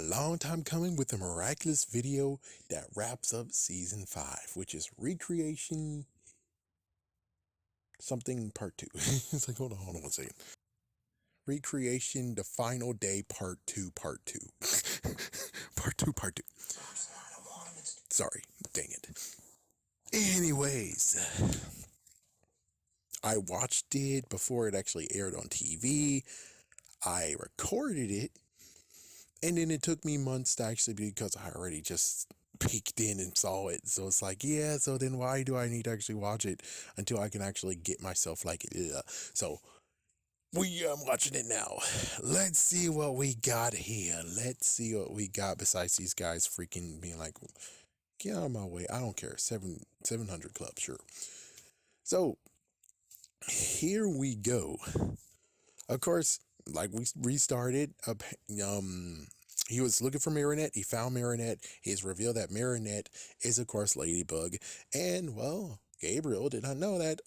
long time coming with a miraculous video that wraps up season 5, which is recreation something part 2. It's like, hold on one second. Recreation the final day part 2. Part 2. Part 2. Sorry, dang it. Anyways, I watched it before it actually aired on TV. I recorded it, and then it took me months to actually, because I already just peeked in and saw it. So it's like, yeah, so then why do I need to actually watch it until I can actually get myself like, ugh. So I'm watching it now. Let's see what we got here. Let's see what we got besides these guys freaking being like, get out of my way. I don't care. 700 Club, sure. So here we go. Of course, like we restarted, he was looking for Marinette. He found Marinette. He's revealed that Marinette is, of course, Ladybug. And, well, Gabriel did not know that.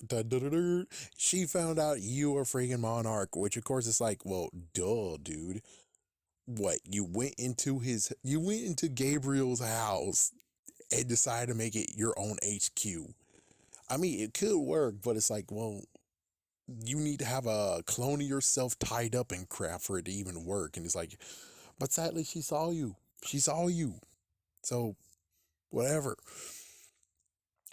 She found out you were freaking Monarch, which, of course, is like, well, duh, dude. What? You went into Gabriel's house and decided to make it your own HQ. I mean, it could work, but it's like, well, you need to have a clone of yourself tied up in crap for it to even work. And it's like, but sadly, she saw you. So, whatever.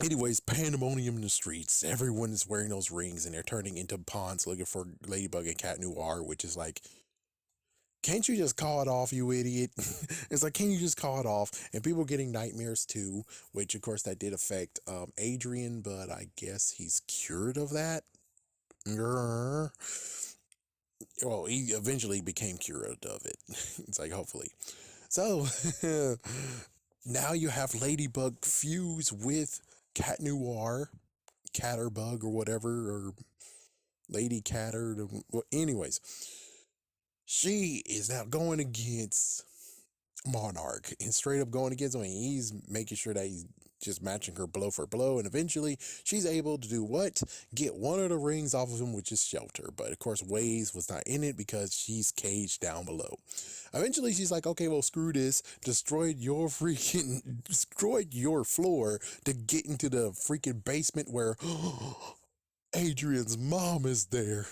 Anyways, pandemonium in the streets. Everyone is wearing those rings and they're turning into pawns looking for Ladybug and Cat Noir, which is like, can't you just call it off, you idiot? It's like, can you just call it off? And people getting nightmares too, which of course that did affect Adrian, but I guess he's cured of that. Well, he eventually became cured of it. It's like, hopefully. So now you have Ladybug fuse with Cat Noir, Catterbug or whatever, or Lady Catter. Well, anyways, she is now going against Monarch and straight up going against him. He's making sure that he's just matching her blow for blow, and eventually she's able to do what? Get one of the rings off of him, which is Shelter. But of course, Waze was not in it because she's caged down below. Eventually, she's like, okay, well, screw this. Destroyed your floor to get into the freaking basement where Adrian's mom is there.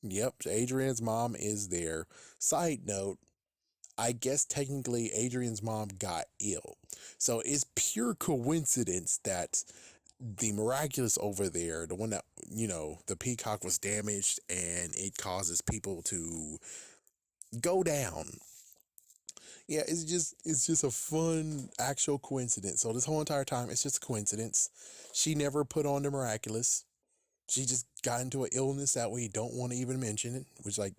Yep, Adrian's mom is there. Side note, I guess technically Adrian's mom got ill. So it's pure coincidence that the Miraculous over there, the one that, the peacock was damaged and it causes people to go down. Yeah, it's just a fun actual coincidence. So this whole entire time, it's just a coincidence. She never put on the Miraculous. She just got into an illness that we don't want to even mention it, which, like,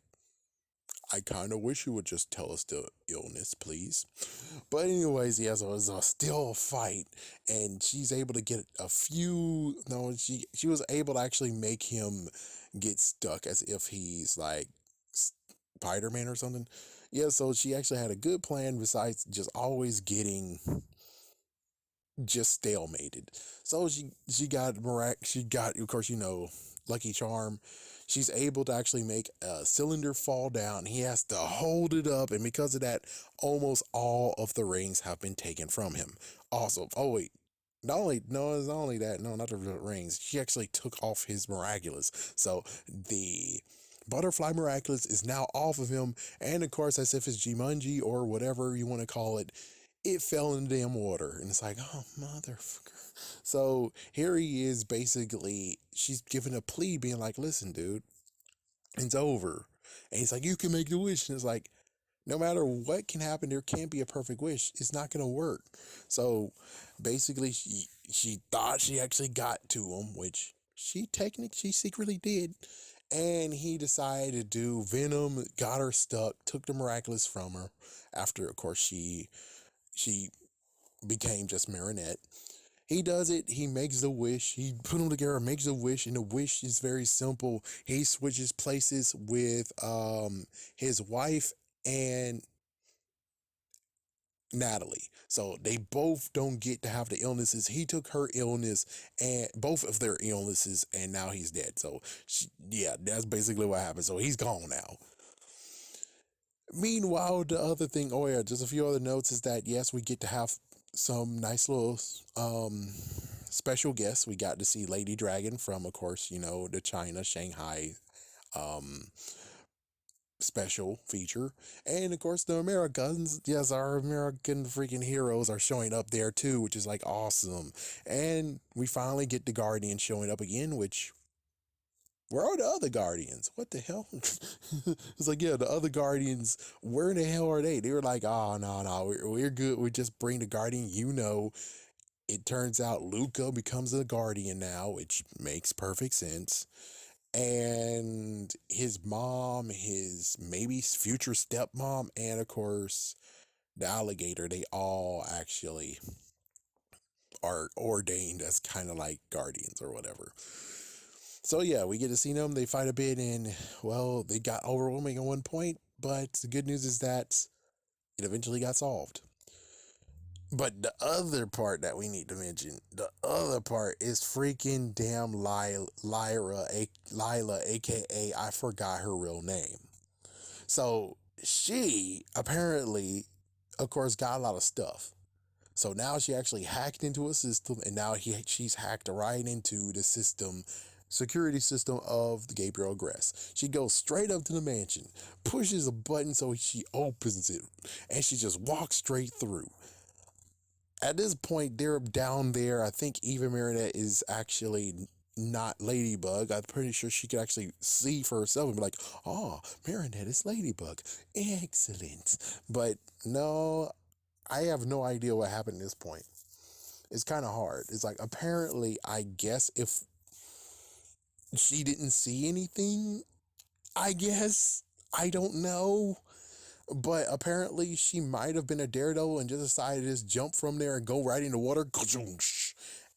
I kind of wish you would just tell us the illness, please. But anyways, yeah, so it's still a fight. And she's able to get she was able to actually make him get stuck as if he's like Spider-Man or something. Yeah, so she actually had a good plan besides just always getting just stalemated. So she got, of course, Lucky Charm. She's able to actually make a cylinder fall down. He has to hold it up, and because of that, almost all of the rings have been taken from him. Also, oh wait, it's not only that, no, not the rings. She actually took off his Miraculous. So the Butterfly Miraculous is now off of him, and of course, as if it's Jumanji or whatever you want to call it, it fell in the damn water. And it's like, oh, motherfucker. So here he is, basically, she's giving a plea, being like, listen, dude, it's over. And he's like, you can make the wish. And it's like, no matter what can happen, there can't be a perfect wish. It's not going to work. So basically, she thought she actually got to him, which she secretly did. And he decided to do Venom, got her stuck, took the Miraculous from her after, of course, she became just Marinette. He does it. He makes the wish. He put them together, makes a wish, and the wish is very simple. He switches places with his wife and Natalie. So they both don't get to have the illnesses. He took her illness and both of their illnesses, and now he's dead. So that's basically what happened. So he's gone now. Meanwhile, the other thing, oh yeah, just a few other notes is that yes, we get to have some nice little special guests. We got to see Lady Dragon from, of course, the China Shanghai um special feature, and of course the Americans. Yes, our American freaking heroes are showing up there too, which is like awesome. And we finally get the Guardians showing up again, which. Where are the other Guardians? What the hell? It's like, yeah, the other Guardians, where in the hell are they? They were like, oh, no, no, we're good. We just bring the Guardian. It turns out Luca becomes a Guardian now, which makes perfect sense. And his mom, his maybe future stepmom, and of course, the alligator, they all actually are ordained as kind of like Guardians or whatever. So yeah, we get to see them. They fight a bit, and well, they got overwhelming at one point. But the good news is that it eventually got solved. But the other part that we need to mention, the other part is freaking damn Lila, aka I forgot her real name. So she apparently, of course, got a lot of stuff. So now she actually hacked into a system, and now she's hacked right into the security system of the Gabriel Gress. She goes straight up to the mansion, pushes a button so she opens it, and she just walks straight through. At this point, they're down there. I think Eva Marinette is actually not Ladybug. I'm pretty sure she could actually see for herself and be like, oh, Marinette is Ladybug. Excellent. But no, I have no idea what happened at this point. It's kind of hard. It's like, apparently, I guess if she didn't see anything, I guess. I don't know. But apparently, she might have been a daredevil and just decided to just jump from there and go right in the water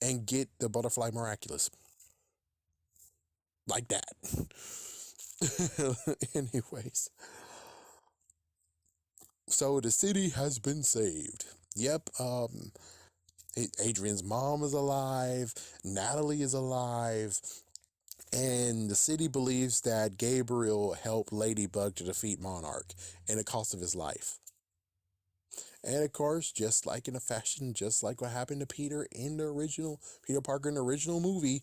and get the butterfly miraculous. Like that. Anyways. So the city has been saved. Yep, Adrian's mom is alive, Natalie is alive, and the city believes that Gabriel helped Ladybug to defeat Monarch at the cost of his life. And of course, just like in a fashion, just like what happened to Peter Parker in the original movie,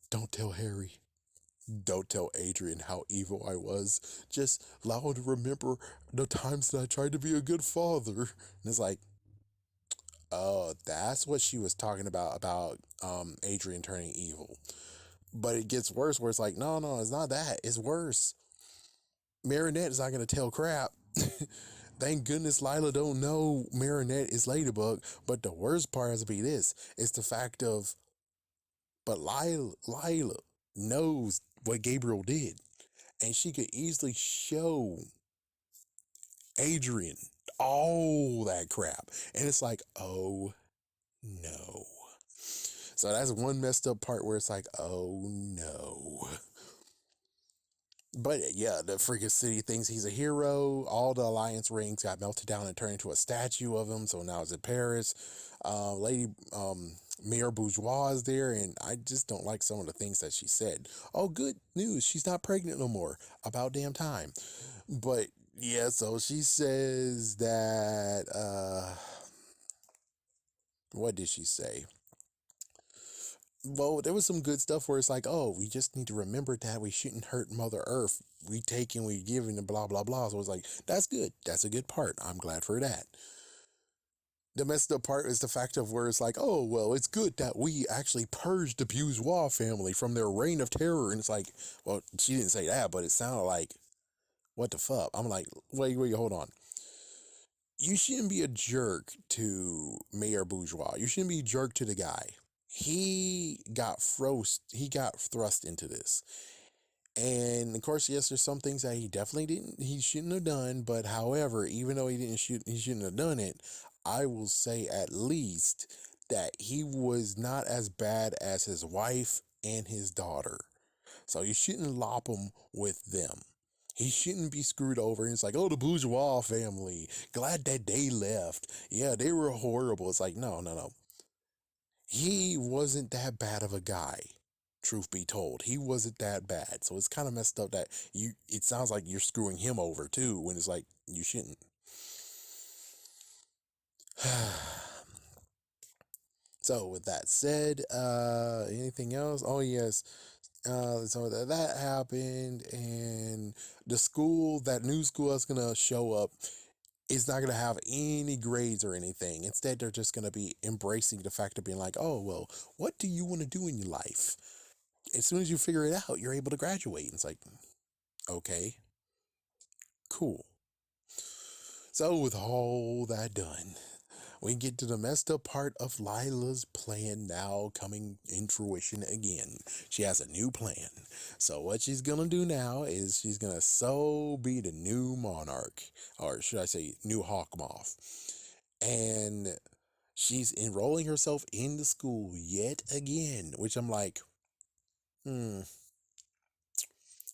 don't tell Harry. Don't tell Adrian how evil I was. Just allow him to remember the times that I tried to be a good father. And it's like, oh, that's what she was talking about Adrian turning evil. But it gets worse where it's like, no, it's not that. It's worse. Marinette is not going to tell crap. Thank goodness Lila don't know Marinette is Ladybug. But the worst part has to be this. It's the fact of, but Lila knows what Gabriel did. And she could easily show Adrian all that crap. And it's like, oh no. So that's one messed up part where it's like, oh no. But yeah, the freaking city thinks he's a hero. All the Alliance rings got melted down and turned into a statue of him. So now it's in Paris. Mayor Bourgeois is there, and I just don't like some of the things that she said. Oh, good news. She's not pregnant no more. About damn time. But yeah, so she says that, what did she say? Well, there was some good stuff where it's like, oh, we just need to remember that we shouldn't hurt Mother Earth. We take and we give and blah, blah, blah. So it's like, that's good. That's a good part. I'm glad for that. The messed up part is the fact of where it's like, oh, well, it's good that we actually purged the Bourgeois family from their reign of terror. And it's like, well, she didn't say that, but it sounded like, what the fuck? I'm like, wait, hold on. You shouldn't be a jerk to Mayor Bourgeois. You shouldn't be a jerk to the guy. He got thrust into this. And of course, yes, there's some things that he shouldn't have done. But however, even though he shouldn't have done it, I will say at least that he was not as bad as his wife and his daughter. So you shouldn't lop him with them. He shouldn't be screwed over. And it's like, oh, the Bourgeois family. Glad that they left. Yeah, they were horrible. It's like, no. He wasn't that bad of a guy. Truth be told, he wasn't that bad. So it's kind of messed up that it sounds like you're screwing him over too, when it's like, you shouldn't. So with that said, anything else? Oh yes. So that happened, and that new school that's gonna show up is not gonna have any grades or anything. Instead, they're just gonna be embracing the fact of being like, oh well, what do you want to do in your life? As soon as you figure it out, you're able to graduate. And it's like, okay, cool. So with all that done, we get to the messed up part of Lila's plan now coming in fruition again. She has a new plan. So what she's gonna do now is she's gonna be the new monarch, or should I say new hawk moth. And she's enrolling herself in the school yet again, which I'm like,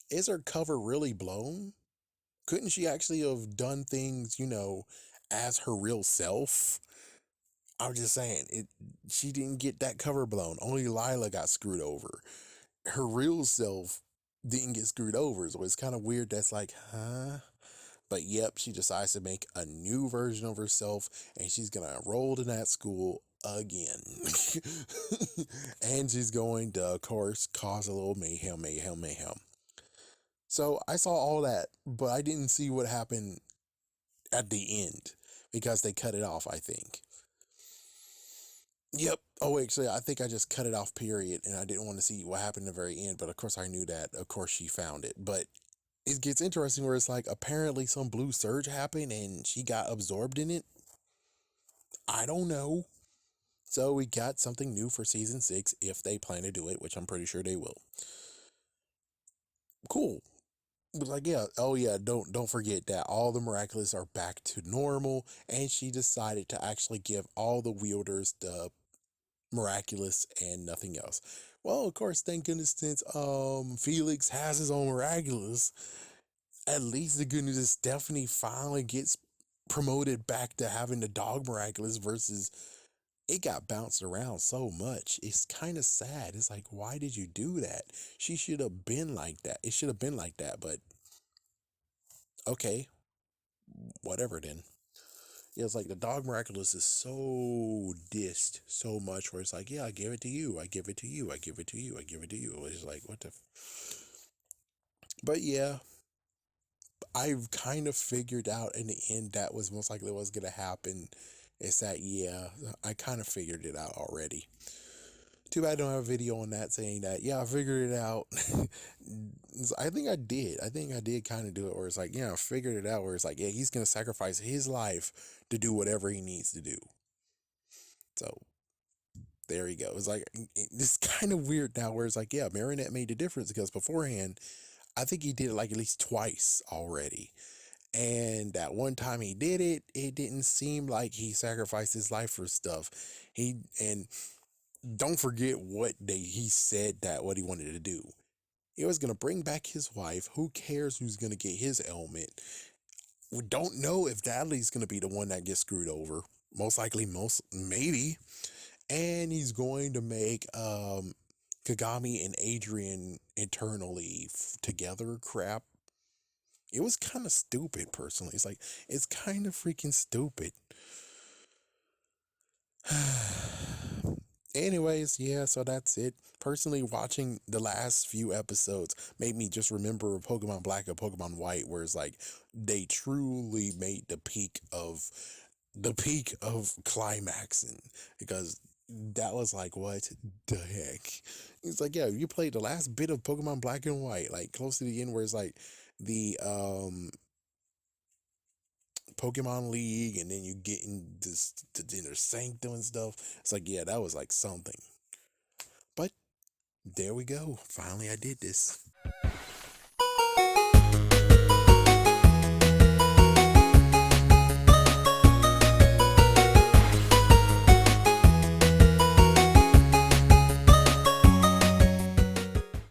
is her cover really blown? Couldn't she actually have done things, as her real self? I'm just saying, she didn't get that cover blown. Only Lila got screwed over. Her real self didn't get screwed over. So it's kind of weird. That's like, huh? But yep, she decides to make a new version of herself, and she's going to enroll in that school again. And she's going to, of course, cause a little mayhem. So I saw all that, but I didn't see what happened at the end because they cut it off, I think. Yep. Oh, actually, I think I just cut it off, period, and I didn't want to see what happened at the very end, but of course I knew that. Of course she found it. But it gets interesting where it's like, apparently some blue surge happened and she got absorbed in it. I don't know. So we got something new for season 6 if they plan to do it, which I'm pretty sure they will. Cool. But like, yeah, oh yeah, don't forget that all the Miraculous are back to normal, and she decided to actually give all the wielders the Miraculous and nothing else. Well, of course, thank goodness, since Felix has his own Miraculous, at least the good news is Stephanie finally gets promoted back to having the dog Miraculous versus it got bounced around so much. It's kind of sad. It's like, why did you do that? She should have been like that. It should have been like that, but okay, whatever then. Yeah, it's like the dog Miraculous is so dissed so much where it's like, yeah, I give it to you. I give it to you. I give it to you. I give it to you. It's like, what the But yeah, I've kind of figured out in the end that was most likely what's going to happen. It's that, yeah, I kind of figured it out already. Too bad I don't have a video on that saying that, yeah, I figured it out. I think I did. I think I did kind of do it where it's like, yeah, I figured it out where it's like, yeah, he's going to sacrifice his life to do whatever he needs to do. So there he goes. Like, it's kind of weird now where it's like, yeah, Marinette made the difference because beforehand, I think he did it like at least twice already. And that one time he did it, it didn't seem like he sacrificed his life for stuff. And don't forget he said that what he wanted to do. He was going to bring back his wife. Who cares who's going to get his ailment? We don't know if Dudley's going to be the one that gets screwed over. Most likely, maybe. And he's going to make Kagami and Adrian eternally together crap. It was kind of stupid, personally. It's like, it's kind of freaking stupid. Anyways, yeah, so that's it. Personally, watching the last few episodes made me just remember Pokemon Black and Pokemon White, where it's like they truly made the peak of climaxing, because that was like, what the heck? It's like, yeah, you played the last bit of Pokemon Black and White, like close to the end, where it's like the Pokemon League, and then you get in this the Inner Sanctum and stuff. It's like, yeah, that was like something. But there we go. Finally, I did this.